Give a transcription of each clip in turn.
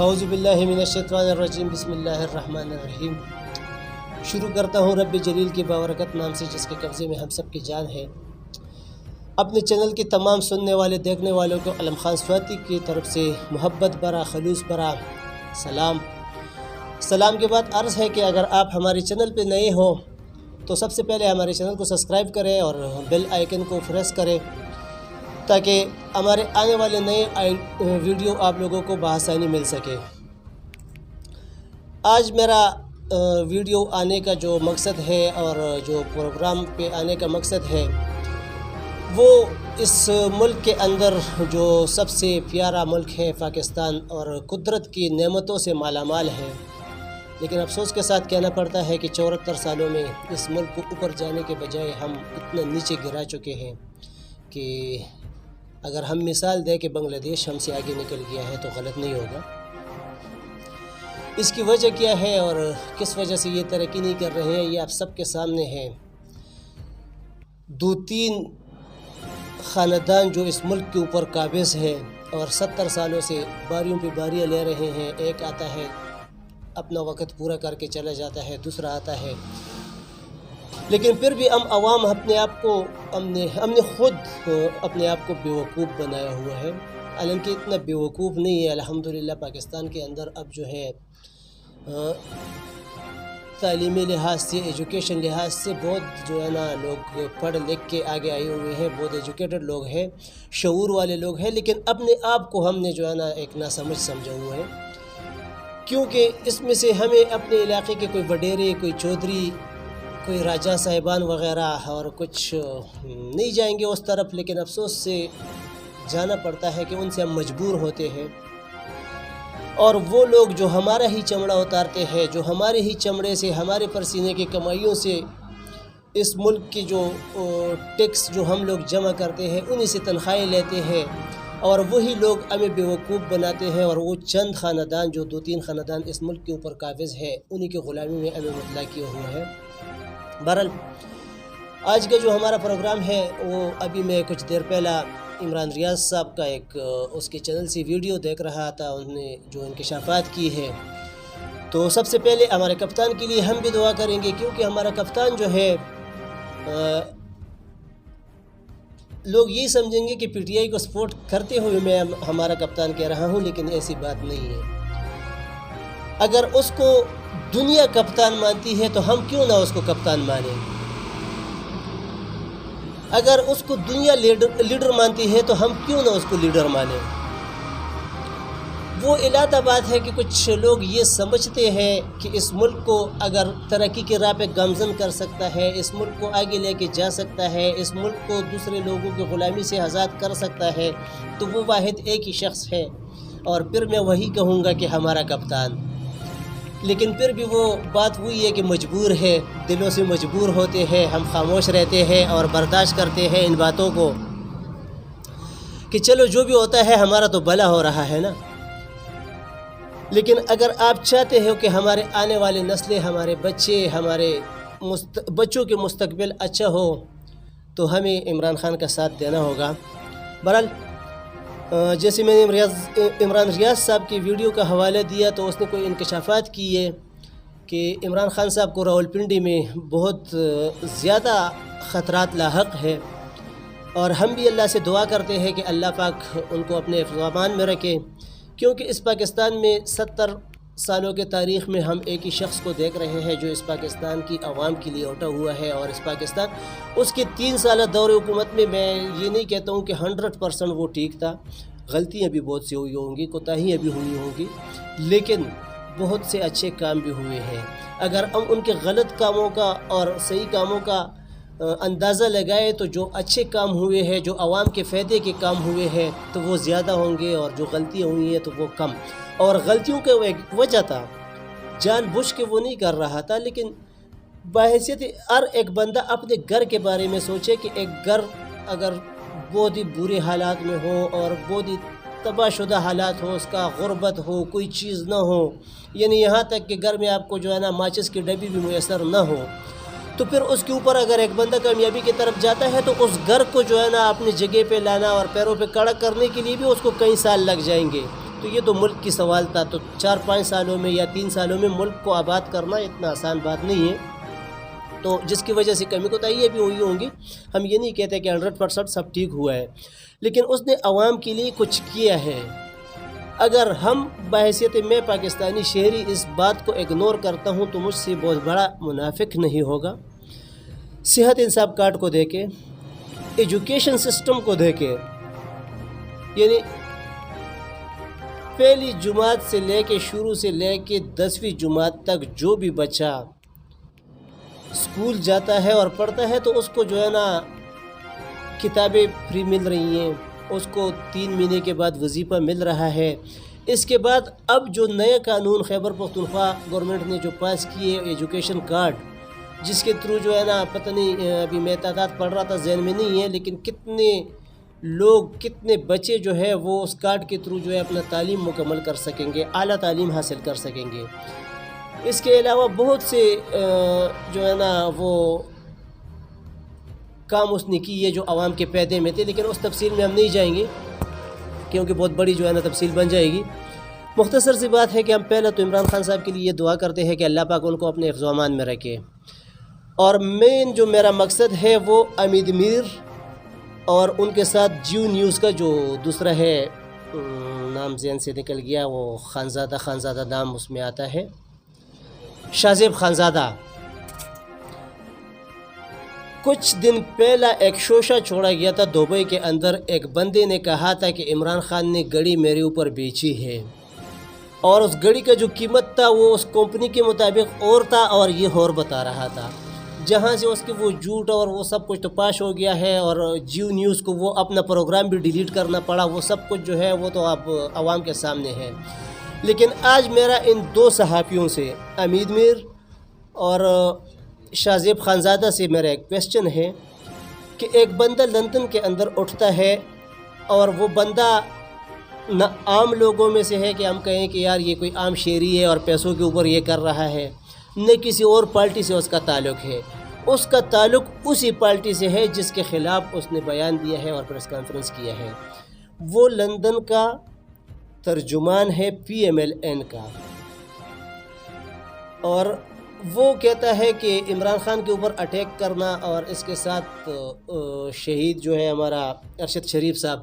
اعوذ باللہ من الشیطان الرجیم بسم اللہ الرحمن الرحیم۔ شروع کرتا ہوں رب جلیل کے بابرکت نام سے جس کے قبضے میں ہم سب کی جان ہے۔ اپنے چینل کے تمام سننے والے دیکھنے والوں کو علم خان سواتی کی طرف سے محبت برا خلوص برا سلام کے بعد عرض ہے کہ اگر آپ ہمارے چینل پہ نئے ہوں تو سب سے پہلے ہمارے چینل کو سبسکرائب کریں اور بیل آئیکن کو پریس کریں تاکہ ہمارے آنے والے نئے ویڈیو آپ لوگوں کو بآسانی مل سکے۔ آج میرا ویڈیو آنے کا جو مقصد ہے اور جو پروگرام پہ آنے کا مقصد ہے وہ اس ملک کے اندر جو سب سے پیارا ملک ہے پاکستان اور قدرت کی نعمتوں سے مالا مال ہے، لیکن افسوس کے ساتھ کہنا پڑتا ہے کہ 74 سالوں میں اس ملک کو اوپر جانے کے بجائے ہم اتنا نیچے گرا چکے ہیں کہ اگر ہم مثال دیں کہ بنگلہ دیش ہم سے آگے نکل گیا ہے تو غلط نہیں ہوگا۔ اس کی وجہ کیا ہے اور کس وجہ سے یہ ترقی نہیں کر رہے ہیں یہ آپ سب کے سامنے ہے۔ 2-3 خاندان جو اس ملک کے اوپر قابض ہے اور 70 سالوں سے باریوں پہ باریاں لے رہے ہیں، ایک آتا ہے اپنا وقت پورا کر کے چلا جاتا ہے، دوسرا آتا ہے، لیکن پھر بھی ہم عوام اپنے آپ کو ہم نے خود اپنے آپ کو بیوقوف بنایا ہوا ہے۔ حالانکہ اتنا بیوقوف نہیں ہے، الحمدللہ پاکستان کے اندر اب جو ہے تعلیمی لحاظ سے ایجوکیشن لحاظ سے بہت جو ہے نا لوگ پڑھ لکھ کے آگے آئے ہوئے ہیں، بہت ایجوکیٹڈ لوگ ہیں، شعور والے لوگ ہیں، لیکن اپنے آپ کو ہم نے جو ہے نا ایک ناسمجھ سمجھا ہوا ہے، کیونکہ اس میں سے ہمیں اپنے علاقے کے کوئی وڈیرے، کوئی چودھری، کوئی راجہ صاحبان وغیرہ اور کچھ نہیں جائیں گے اس طرف، لیکن افسوس سے جانا پڑتا ہے کہ ان سے ہم مجبور ہوتے ہیں۔ اور وہ لوگ جو ہمارا ہی چمڑا اتارتے ہیں، جو ہمارے ہی چمڑے سے، ہمارے پسینے کی کمائیوں سے اس ملک کی جو ٹیکس جو ہم لوگ جمع کرتے ہیں انہی سے تنخواہیں لیتے ہیں، اور وہی لوگ ہمیں بیوقوف بناتے ہیں، اور وہ چند خاندان جو 2-3 خاندان اس ملک کے اوپر قابض ہے انہی کی غلامی میں ہمیں مطلع کیا ہوا ہے۔ بہرحال آج کا جو ہمارا پروگرام ہے وہ ابھی میں کچھ دیر پہلا عمران ریاض صاحب کا ایک اس کے چینل سے ویڈیو دیکھ رہا تھا، انہوں نے جو انکشافات کی ہے، تو سب سے پہلے ہمارے کپتان کے لیے ہم بھی دعا کریں گے، کیونکہ ہمارا کپتان جو ہے لوگ یہی سمجھیں گے کہ پی ٹی آئی کو سپورٹ کرتے ہوئے میں ہمارا کپتان کہہ رہا ہوں، لیکن ایسی بات نہیں ہے۔ اگر اس کو دنیا کپتان مانتی ہے تو ہم کیوں نہ اس کو کپتان مانیں؟ اگر اس کو دنیا لیڈر مانتی ہے تو ہم کیوں نہ اس کو لیڈر مانیں؟ وہ علاقہ بات ہے کہ کچھ لوگ یہ سمجھتے ہیں کہ اس ملک کو اگر ترقی کی راہ پہ گامزن کر سکتا ہے، اس ملک کو آگے لے کے جا سکتا ہے، اس ملک کو دوسرے لوگوں کی غلامی سے آزاد کر سکتا ہے تو وہ واحد ایک ہی شخص ہے، اور پھر میں وہی کہوں گا کہ ہمارا کپتان۔ لیکن پھر بھی وہ بات وہی ہے کہ مجبور ہے، دلوں سے مجبور ہوتے ہیں، ہم خاموش رہتے ہیں اور برداشت کرتے ہیں ان باتوں کو کہ چلو جو بھی ہوتا ہے ہمارا تو بھلا ہو رہا ہے نا۔ لیکن اگر آپ چاہتے ہو کہ ہمارے آنے والے نسلیں، ہمارے بچے، ہمارے بچوں کے مستقبل اچھا ہو تو ہمیں عمران خان کا ساتھ دینا ہوگا۔ بہرحال جیسے میں نے عمران ریاض صاحب کی ویڈیو کا حوالہ دیا تو اس نے کوئی انکشافات کیے کہ عمران خان صاحب کو راولپنڈی میں بہت زیادہ خطرات لاحق ہے، اور ہم بھی اللہ سے دعا کرتے ہیں کہ اللہ پاک ان کو اپنے حفظ و امان میں رکھے، کیونکہ اس پاکستان میں 70 سالوں کے تاریخ میں ہم ایک ہی شخص کو دیکھ رہے ہیں جو اس پاکستان کی عوام کے لیے اٹھا ہوا ہے، اور اس پاکستان اس کے 3 سالہ دور حکومت میں میں یہ نہیں کہتا ہوں کہ 100% وہ ٹھیک تھا، غلطیاں بھی بہت سی ہوئی ہوں گی، کوتاہیاں بھی ہوئی ہوں گی، لیکن بہت سے اچھے کام بھی ہوئے ہیں۔ اگر ہم ان کے غلط کاموں کا اور صحیح کاموں کا اندازہ لگائے تو جو اچھے کام ہوئے ہیں، جو عوام کے فائدے کے کام ہوئے ہیں تو وہ زیادہ ہوں گے، اور جو غلطیاں ہوئی ہیں تو وہ کم۔ اور غلطیوں کا ایک وجہ تھا، جان بوجھ کے وہ نہیں کر رہا تھا، لیکن بحیثیت ہر ایک بندہ اپنے گھر کے بارے میں سوچے کہ ایک گھر اگر بہت ہی برے حالات میں ہو اور بہت ہی تباہ شدہ حالات ہو، اس کا غربت ہو، کوئی چیز نہ ہو، یعنی یہاں تک کہ گھر میں آپ کو جو ہے نا ماچس کی ڈبی بھی میسر نہ ہو، تو پھر اس کے اوپر اگر ایک بندہ کامیابی کی طرف جاتا ہے تو اس گھر کو جو ہے نا اپنی جگہ پہ لانا اور پیروں پہ کھڑا کرنے کے لیے بھی اس کو کئی سال لگ جائیں گے۔ تو یہ تو ملک کی سوال تھا. تو 4-5 سالوں میں یا 3 سالوں میں ملک کو آباد کرنا اتنا آسان بات نہیں ہے. تو جس کی وجہ سے کمی کوتاہیاں بھی ہوئی ہوں گی. ہم یہ نہیں کہتے کہ 100% سب ٹھیک ہوا ہے، لیکن اس نے عوام کے لیے کچھ کیا ہے. اگر ہم بحیثیت میں پاکستانی شہری اس بات کو اگنور کرتا ہوں تو مجھ سے بہت بڑا منافق نہیں ہوگا. صحت انصاف کارڈ کو دیکھے، ایجوکیشن سسٹم کو دیکھے، یعنی پہلی جماعت سے لے کے شروع سے لے کے 10ویں جماعت تک جو بھی بچہ اسکول جاتا ہے اور پڑھتا ہے تو اس کو جو ہے نا کتابیں فری مل رہی ہیں، اس کو 3 مہینے کے بعد وظیفہ مل رہا ہے. اس کے بعد اب جو نیا قانون خیبر پختونخوا گورنمنٹ نے جو پاس کیے ایجوکیشن کارڈ، جس کے تھرو جو ہے نا پتہ نہیں، ابھی میں تعداد پڑھ رہا تھا ذہن میں نہیں ہے، لیکن کتنے لوگ، کتنے بچے جو ہے وہ اس کارڈ کے تھرو جو ہے اپنا تعلیم مکمل کر سکیں گے، اعلیٰ تعلیم حاصل کر سکیں گے. اس کے علاوہ بہت سے جو ہے نا وہ کام اس نے کی ہے جو عوام کے فائدے میں تھے، لیکن اس تفصیل میں ہم نہیں جائیں گے کیونکہ بہت بڑی جو ہے نا تفصیل بن جائے گی. مختصر سی بات ہے کہ ہم پہلے تو عمران خان صاحب کے لیے یہ دعا کرتے ہیں کہ اللہ پاک ان کو اپنے حفظ و امان میں رکھے. اور مین جو میرا مقصد ہے وہ امید میر اور ان کے ساتھ جیو نیوز کا جو دوسرا ہے، نام ذہن سے نکل گیا، وہ خانزادہ نام اس میں آتا ہے، شاذیب خانزادہ. کچھ دن پہلا ایک شوشہ چھوڑا گیا تھا دبئی کے اندر. ایک بندے نے کہا تھا کہ عمران خان نے گھڑی میرے اوپر بیچی ہے، اور اس گھڑی کا جو قیمت تھا وہ اس کمپنی کے مطابق اور تھا اور یہ اور بتا رہا تھا. جہاں سے اس کے وہ جھوٹ اور وہ سب کچھ تو پاش ہو گیا ہے، اور جیو نیوز کو وہ اپنا پروگرام بھی ڈیلیٹ کرنا پڑا. وہ سب کچھ جو ہے وہ تو اب عوام کے سامنے ہے. لیکن آج میرا ان 2 صحافیوں سے، امید میر اور شاذیب خانزادہ سے، میرا ایک کویسچن ہے کہ ایک بندہ لندن کے اندر اٹھتا ہے اور وہ بندہ نہ عام لوگوں میں سے ہے کہ ہم کہیں کہ یار یہ کوئی عام شہری ہے اور پیسوں کے اوپر یہ کر رہا ہے، نہ کسی اور پارٹی سے اس کا تعلق ہے. اس کا تعلق اسی پارٹی سے ہے جس کے خلاف اس نے بیان دیا ہے اور پریس کانفرنس کیا ہے. وہ لندن کا ترجمان ہے PMLN کا، اور وہ کہتا ہے کہ عمران خان کے اوپر اٹیک کرنا اور اس کے ساتھ شہید جو ہے ہمارا ارشد شریف صاحب،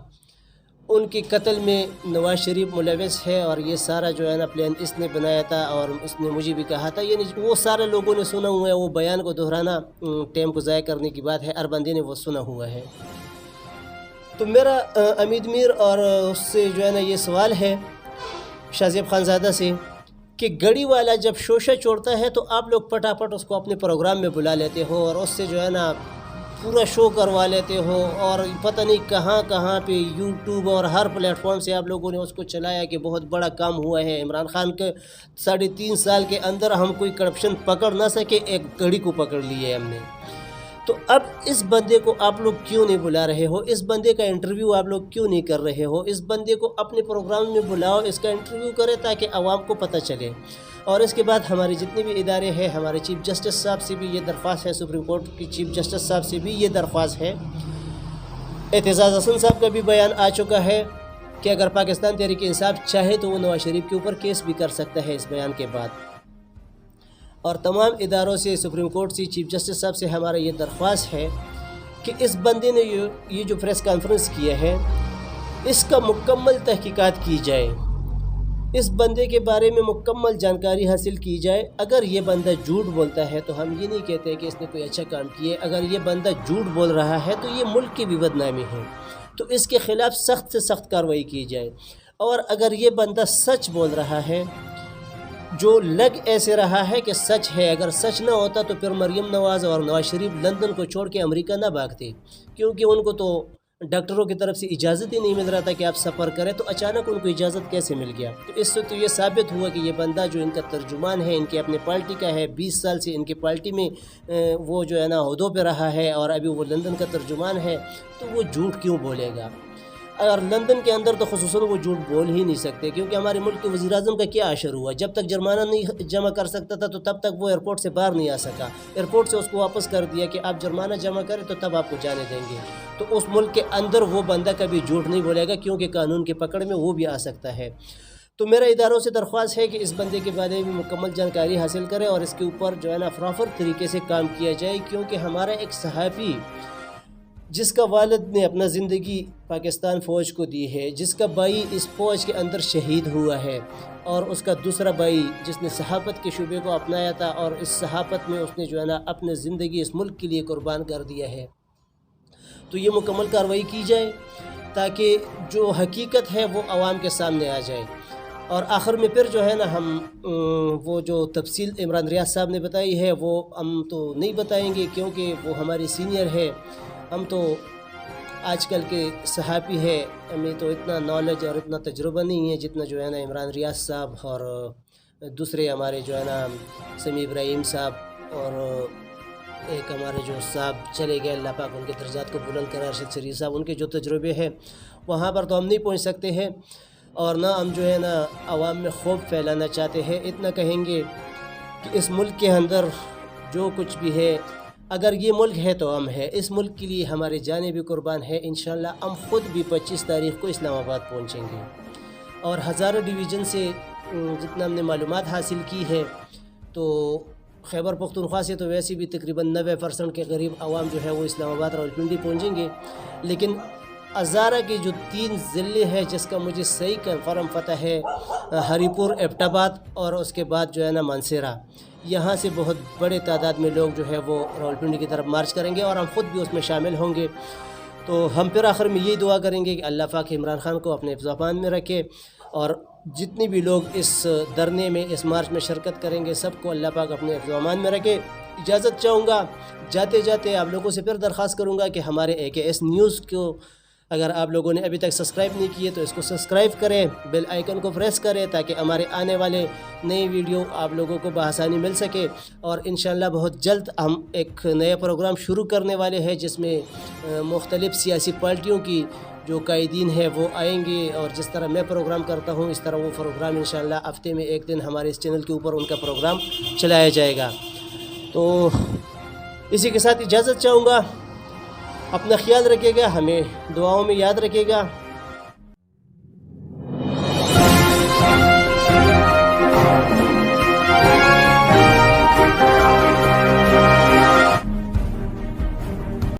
ان کے قتل میں نواز شریف ملوث ہے، اور یہ سارا جو ہے نا پلان اس نے بنایا تھا اور اس نے مجھے بھی کہا تھا. یعنی وہ سارے لوگوں نے سنا ہوا ہے، وہ بیان کو دہرانا ٹائم کو ضائع کرنے کی بات ہے. ہر بندے نے وہ سنا ہوا ہے. تو میرا امید میر اور اس سے جو ہے نا یہ سوال ہے شاذیب خانزادہ سے کہ گھڑی والا جب شوشہ چھوڑتا ہے تو آپ لوگ پٹافٹ اس کو اپنے پروگرام میں بلا لیتے ہو اور اس سے جو ہے نا پورا شو کروا لیتے ہو، اور پتہ نہیں کہاں کہاں پہ یوٹیوب اور ہر پلیٹ فارم سے آپ لوگوں نے اس کو چلایا کہ بہت بڑا کام ہوا ہے. عمران خان کے 3.5 سال کے اندر ہم کوئی کرپشن پکڑ نہ سکے، ایک گھڑی کو پکڑ لیے ہم نے. تو اب اس بندے کو آپ لوگ کیوں نہیں بلا رہے ہو؟ اس بندے کا انٹرویو آپ لوگ کیوں نہیں کر رہے ہو؟ اس بندے کو اپنے پروگرام میں بلاؤ، اس کا انٹرویو کرے تاکہ عوام کو پتہ چلے. اور اس کے بعد ہمارے جتنے بھی ادارے ہیں، ہمارے چیف جسٹس صاحب سے بھی یہ درخواست ہے، سپریم کورٹ کی چیف جسٹس صاحب سے بھی یہ درخواست ہے. اعتزاز حسن صاحب کا بھی بیان آ چکا ہے کہ اگر پاکستان تحریک انصاف چاہے تو وہ نواز شریف کے اوپر کیس بھی کر سکتا ہے اس بیان کے بعد. اور تمام اداروں سے، سپریم کورٹ سے، چیف جسٹس صاحب سے ہمارا یہ درخواست ہے کہ اس بندے نے یہ جو پریس کانفرنس کیا ہے اس کا مکمل تحقیقات کی جائے، اس بندے کے بارے میں مکمل جانکاری حاصل کی جائے. اگر یہ بندہ جھوٹ بولتا ہے تو ہم یہ نہیں کہتے کہ اس نے کوئی اچھا کام کیا ہے. اگر یہ بندہ جھوٹ بول رہا ہے تو یہ ملک کی بھی بدنامی ہے، تو اس کے خلاف سخت سے سخت کارروائی کی جائے. اور اگر یہ بندہ سچ بول رہا ہے، جو لگ ایسے رہا ہے کہ سچ ہے، اگر سچ نہ ہوتا تو پھر مریم نواز اور نواز شریف لندن کو چھوڑ کے امریکہ نہ بھاگتے، کیونکہ ان کو تو ڈاکٹروں کی طرف سے اجازت ہی نہیں مل رہا تھا کہ آپ سفر کریں. تو اچانک ان کو اجازت کیسے مل گیا؟ تو اس سے تو یہ ثابت ہوا کہ یہ بندہ جو ان کا ترجمان ہے، ان کے اپنے پارٹی کا ہے، 20 سال سے ان کے پارٹی میں وہ جو ہے نا عہدوں پہ رہا ہے، اور ابھی وہ لندن کا ترجمان ہے. تو وہ جھوٹ کیوں بولے گا؟ اور لندن کے اندر تو خصوصاً وہ جھوٹ بول ہی نہیں سکتے، کیونکہ ہمارے ملک کے وزیر اعظم کا کیا اشر ہوا؟ جب تک جرمانہ نہیں جمع کر سکتا تھا تو تب تک وہ ایئرپورٹ سے باہر نہیں آ سکا. ایئرپورٹ سے اس کو واپس کر دیا کہ آپ جرمانہ جمع کریں تو تب آپ کو جانے دیں گے. تو اس ملک کے اندر وہ بندہ کبھی جھوٹ نہیں بولے گا، کیونکہ قانون کے پکڑ میں وہ بھی آ سکتا ہے. تو میرا اداروں سے درخواست ہے کہ اس بندے کے بارے میں مکمل جانکاری حاصل کریں اور اس کے اوپر جو ہے نا پراپر طریقے سے کام کیا جائے، کیونکہ ہمارا ایک صحافی جس کا والد نے اپنا زندگی پاکستان فوج کو دی ہے، جس کا بھائی اس فوج کے اندر شہید ہوا ہے، اور اس کا دوسرا بھائی جس نے صحافت کے شعبے کو اپنایا تھا اور اس صحافت میں اس نے جو ہے نا اپنے زندگی اس ملک کے لیے قربان کر دیا ہے، تو یہ مکمل کارروائی کی جائے تاکہ جو حقیقت ہے وہ عوام کے سامنے آ جائے۔ اور آخر میں پھر جو ہے نا ہم وہ جو تفصیل عمران ریاض صاحب نے بتائی ہے وہ ہم تو نہیں بتائیں گے، کیونکہ وہ ہماری سینئر ہے، ہم تو آج کل کے صحافی ہے، ہمیں تو اتنا نالج اور اتنا تجربہ نہیں ہے جتنا جو ہے نا عمران ریاض صاحب اور دوسرے ہمارے جو ہے نا سمیع ابراہیم صاحب، اور ایک ہمارے جو صاحب چلے گئے اللہ پاک ان کے درجات کو بلند کرے، ارشد شریف صاحب، ان کے جو تجربے ہیں وہاں پر تو ہم نہیں پہنچ سکتے ہیں، اور نہ ہم جو ہے نا عوام میں خوف پھیلانا چاہتے ہیں۔ اتنا کہیں گے کہ اس ملک کے اندر جو کچھ بھی ہے، اگر یہ ملک ہے تو ہم ہے، اس ملک کے لیے ہماری جانیں بھی قربان ہے، انشاءاللہ ہم خود بھی 25 تاریخ کو اسلام آباد پہنچیں گے، اور ہزاروں ڈویژن سے جتنا ہم نے معلومات حاصل کی ہے تو خیبر پختونخوا سے تو ویسے بھی تقریباً 90% کے قریب عوام جو ہے وہ اسلام آباد راولپنڈی پہنچیں گے، لیکن ہزارہ کے جو 3 ضلع ہے جس کا مجھے صحیح کنفرم پتہ ہے، ہری پور، ایبٹ آباد اور اس کے بعد جو ہے نا مانسیرہ، یہاں سے بہت بڑے تعداد میں لوگ جو ہے وہ راولپنڈی کی طرف مارچ کریں گے، اور ہم خود بھی اس میں شامل ہوں گے۔ تو ہم پھر آخر میں یہی دعا کریں گے کہ اللہ پاک عمران خان کو اپنے حفظ و امان میں رکھے، اور جتنی بھی لوگ اس دھرنے میں، اس مارچ میں شرکت کریں گے، سب کو اللہ پاک اپنے حفظ و امان میں رکھے۔ اجازت چاہوں گا، جاتے جاتے آپ لوگوں سے پھر درخواست کروں گا کہ ہمارے AKS نیوز کو اگر آپ لوگوں نے ابھی تک سبسکرائب نہیں کیے تو اس کو سبسکرائب کریں، بیل آئیکن کو پریس کریں تاکہ ہمارے آنے والے نئی ویڈیو آپ لوگوں کو بآسانی مل سکے، اور انشاءاللہ بہت جلد ہم ایک نیا پروگرام شروع کرنے والے ہیں جس میں مختلف سیاسی پارٹیوں کی جو قائدین ہیں وہ آئیں گے، اور جس طرح میں پروگرام کرتا ہوں اس طرح وہ پروگرام انشاءاللہ ہفتے میں ایک دن ہمارے اس چینل کے اوپر ان کا پروگرام چلایا جائے گا۔ تو اسی کے ساتھ اجازت چاہوں گا، اپنا خیال رکھے گا، ہمیں دعاؤں میں یاد رکھے گا۔